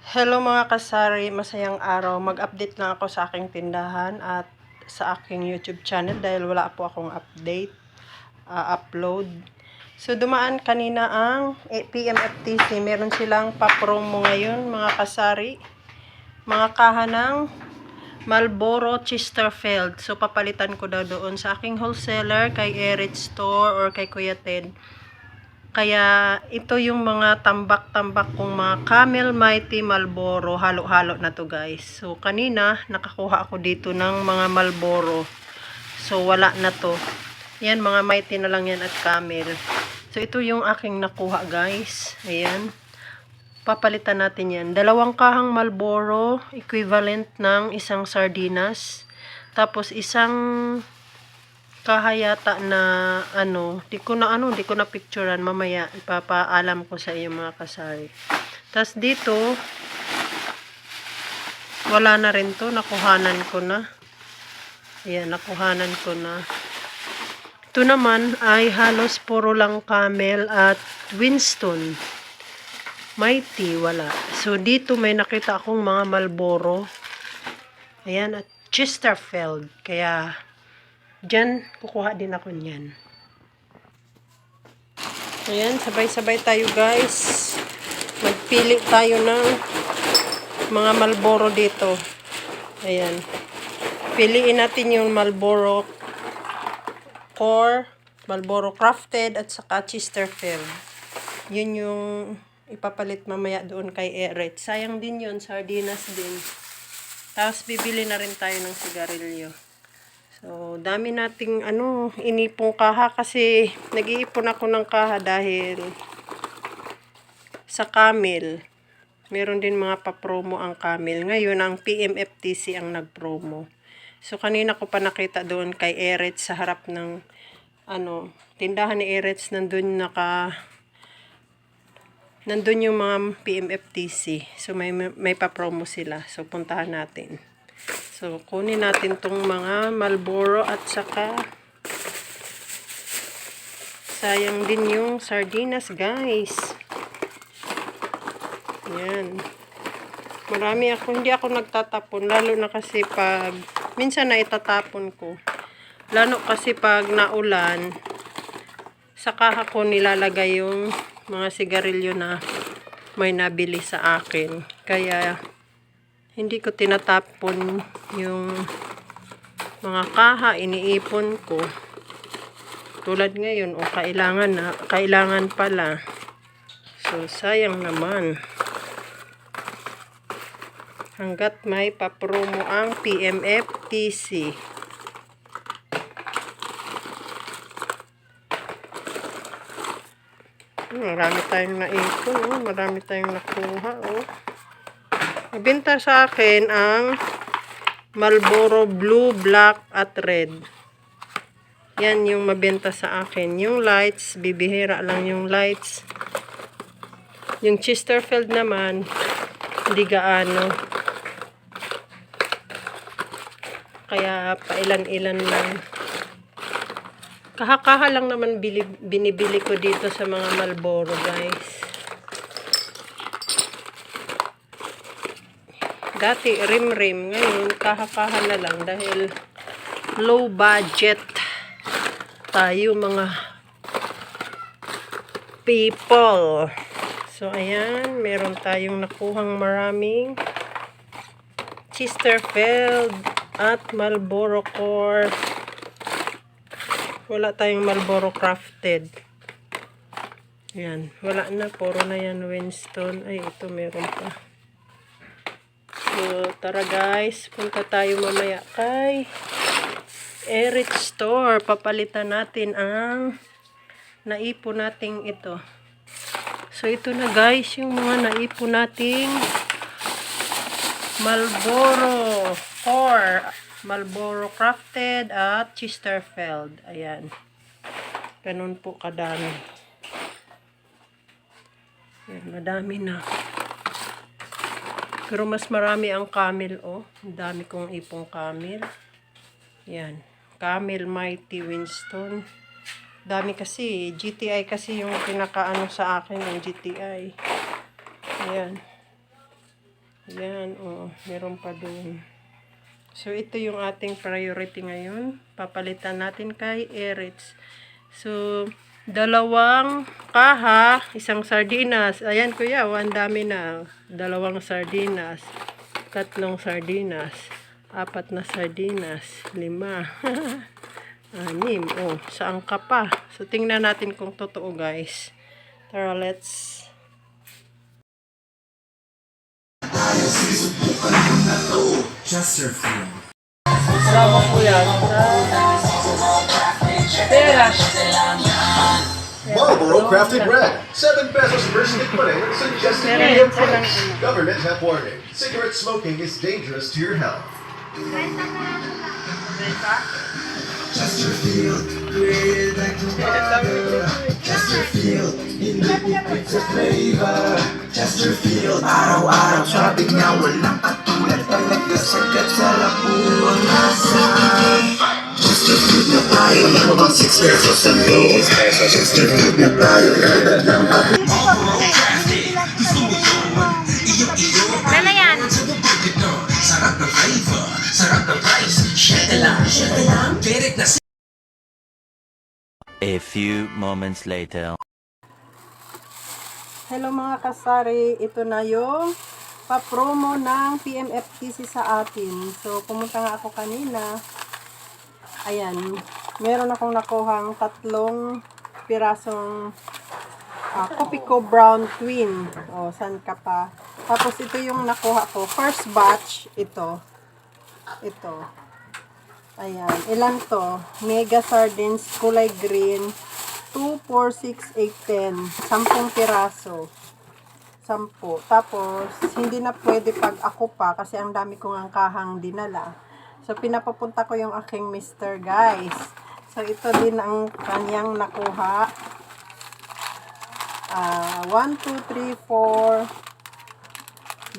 Hello mga kasari, masayang araw. Mag-update lang ako sa aking tindahan at sa aking YouTube channel dahil wala po akong upload. So dumaan kanina ang PMFTC. Meron silang pa-promo ngayon mga kasari. Mga kaha ng Marlboro Chesterfield. So papalitan ko daw doon sa aking wholesaler, kay Erit Store or kay Kuya Ted. Kaya ito yung mga tambak-tambak kong mga Camel Mighty Marlboro. Halo-halo na to guys. So kanina nakakuha ako dito ng mga Marlboro. So wala na to. Yan, mga Mighty na lang yan at Camel. So ito yung aking nakuha guys. Ayan. Papalitan natin yan. Dalawang kahang Marlboro. Equivalent ng isang sardinas. Tapos isang kahayata na di ko na picturean, mamaya ipapaalam ko sa iyo mga kasari. Tas dito wala na rin to, nakuhanan ko na. Ayan, nakuhanan ko na. Ito naman ay halos puro lang Camel at Winston. Mighty wala. So dito may nakita akong mga Marlboro. Ayan, at Chesterfield. Kaya diyan, kukuha din ako niyan. Ayan, sabay-sabay tayo guys. Magpili tayo ng mga Marlboro dito. Ayan. Piliin natin yung Marlboro Core, Marlboro Crafted, at saka Chesterfield. Yun yung ipapalit mamaya doon kay Erit. Sayang din yun, sardinas din. Tapos bibili na rin tayo ng sigarilyo. So, dami nating inipong kaha kasi nag-iipon ako ng kaha dahil sa Camel. Meron din mga pa-promo ang Camel. Ngayon, ang PMFTC ang nag-promo. So, kanina ko pa nakita doon kay Eretz sa harap ng tindahan ni Eretz, nandun yung mga PMFTC. So, may pa-promo sila. So, puntahan natin. So, kunin natin tong mga Marlboro at saka sayang din yung sardinas, guys. Yan. Marami hindi ako nagtatapon. Lalo na kasi pag, minsan na itatapon ko. Lalo kasi pag naulan, saka ako nilalagay yung mga sigarilyo na may nabili sa akin. Kaya, hindi ko tinatapon yung mga kaha, iniipon ko. Tulad ngayon, kailangan pala. So, sayang naman. Hanggat may papromo ang PMFTC. Marami tayong naipon, marami tayong nakuha, Nabenta sa akin ang Marlboro Blue, Black at Red. Yan yung mabenta sa akin. Yung lights, bibihira lang yung lights. Yung Chesterfield naman, hindi gaano. Kaya pailan-ilan lang. Kaha-kaha lang naman binibili ko dito sa mga Marlboro, guys. Dati rim-rim, ngayon kaha-kaha na lang dahil low budget tayo mga people. So ayan, meron tayong nakuhang maraming Chesterfield at Marlboro Core. Wala tayong Marlboro Crafted. Ayan, wala na, puro na yan Winston. Ay, ito meron pa. So, tara guys, punta tayo mamaya kay Erit Store. Papalitan natin ang naipon nating ito. So, ito na guys, yung mga naipon nating Marlboro Core, Marlboro Crafted at Chesterfield. Ayan. Ganun po kadami. Ayan, madami na. Pero mas marami ang Camel, Ang dami kong ipong Camel. Yan. Camel Mighty Winston. Dami kasi. GTI kasi yung pinakaano sa akin, yung GTI. Ayan. Ayan, meron pa doon. So, ito yung ating priority ngayon. Papalitan natin kay Eritz. So, dalawang kaha, isang sardinas. Ayan, kuya, ang dami na. Dalawang sardinas, tatlong sardinas, 4 na sardinas, 5. 6. Saan ka pa? So, tingnan natin kung totoo, guys. Tara, let's... Chesterfield. Salamat po yan. Pera. Marlboro Crafted Red, 7 pesos per stick pa rin, suggested Meron medium silang price. Government have warning. Cigarette smoking is dangerous to your health. Chesterfield, we're back to Chesterfield, inibig sa flavor. Chesterfield, araw-araw sabi niya walang katulad. Talaga sagat sa labuang lasa. Chesterfield na tayo, lamang 6 pesos sa load. Chesterfield na tayo, lagad ng Lala yan. sarap ng flavor, sarap ng price. Shete lang, tirik na A few moments later. Hello mga kasari, ito na yung pa-promo ng PMFTC sa atin. So, pumunta nga ako kanina. Ayan, meron akong nakuhang 3 pirasong Copico Brown Twin. O, saan ka pa? Tapos, ito yung nakuha ko. First batch, ito. Ito. Ayan, ilan to? Mega sardines, kulay green. 2, 4, 6, 8, 10. 10 piraso. 10. Tapos, hindi na pwede pag ako pa kasi ang dami kong ang kahang dinala. So, pinapapunta ko yung aking mister, guys. So, ito din ang kanyang nakuha. 1, 2, 3, 4,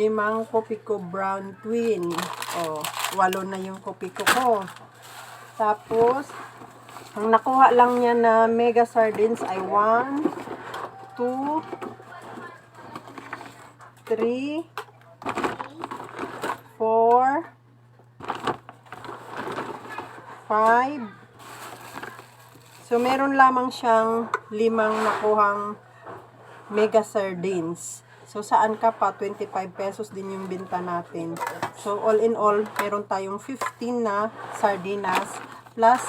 5 Copico Brown Twin. O, 8 na yung Copico ko. Tapos, ang nakuha lang niya na mega sardines ay 1, 2, 3, 4, 5. So, meron lamang siyang 5 nakuhang mega sardines. So, saan ka pa? 25 pesos din yung binta natin. So, all in all, meron tayong 15 na sardinas plus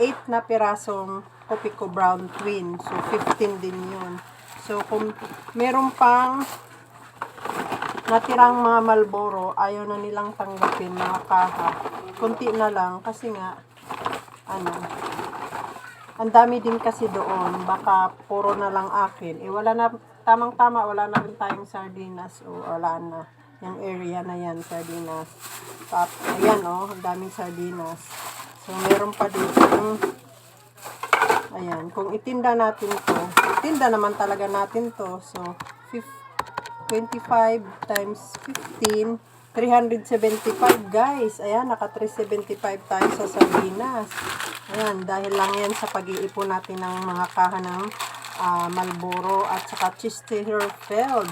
8 na pirasong Copico Brown Twin. So, 15 din yun. So, kung meron pang natirang mga Marlboro, ayaw na nilang tanggapin mga kaha. Kunti na lang kasi nga, ang dami din kasi doon. Baka puro na lang akin. Wala na, tamang-tama, wala na rin tayong sardinas. O, wala na. Yung area na yan, sardinas. Tapos, ayan ang daming sardinas. So, meron pa dito. Ayan, kung itinda natin to, itinda naman talaga natin to. So, 25 times 15, 375 guys. Ayan, naka 375 tayo sa sardinas. Ayan, dahil lang yan sa pag-iipon natin ng mga kaha ng Marlboro at saka Chesterfield.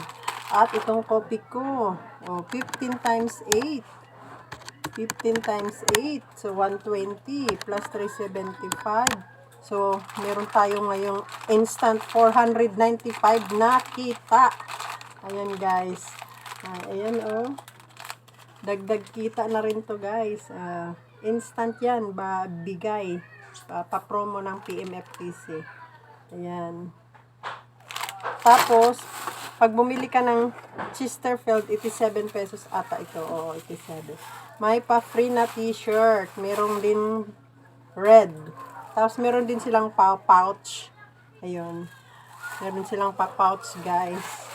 At itong coffee ko, 15 times 8. 15 times 8. So, 120 plus 375. So, meron tayo ngayong instant 495 na kita. Ayan guys. Ayan dagdag kita na rin to guys. Instant yan, bigay. Pa-promo ng PMFTC. Ayan. Tapos, pag bumili ka ng Chesterfield, 87 pesos ata ito. 87. May pa-free na t-shirt. Meron din red. Tapos, meron din silang pouch. Ayun. Meron silang pouch guys.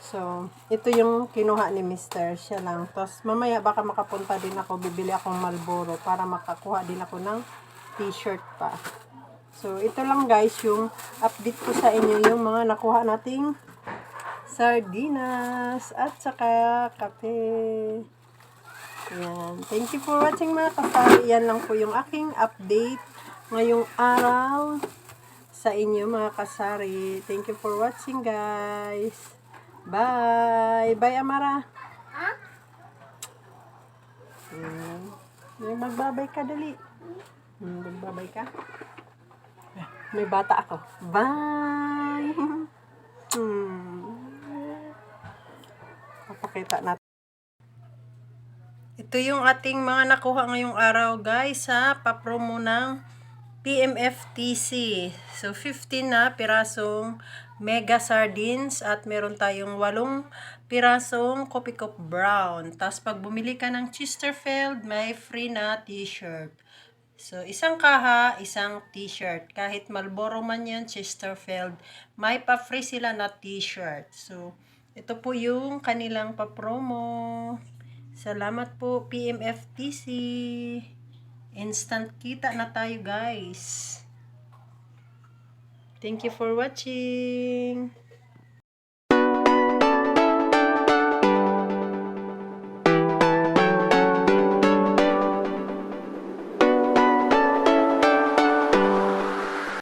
So, ito yung kinuha ni Mr. Siya lang. Tapos, mamaya baka makapunta din ako, bibili akong Marlboro para makakuha din ako ng t-shirt pa. So, ito lang guys yung update ko sa inyo yung mga nakuha nating sardinas at saka kape. Ayan. Thank you for watching mga kasari. Yan lang po yung aking update ngayong araw sa inyo mga kasari. Thank you for watching guys. Bye! Bye, Amara! Ha? Magbabay ka, dali. Magbabay ka. May bata ako. Bye! Papakita natin. Ito yung ating mga nakuha ngayong araw, guys, sa papromo ng PMFTC. So, 15 na pirasong mega sardines at meron tayong 8 pirasong Coffee Cup Brown. Tapos, pag bumili ka ng Chesterfield, may free na t-shirt. So, isang kaha, isang t-shirt. Kahit Marlboro man yan, Chesterfield, may pa-free sila na t-shirt. So, ito po yung kanilang papromo. Salamat po, PMFTC. Instant kita na tayo, guys. Thank you for watching.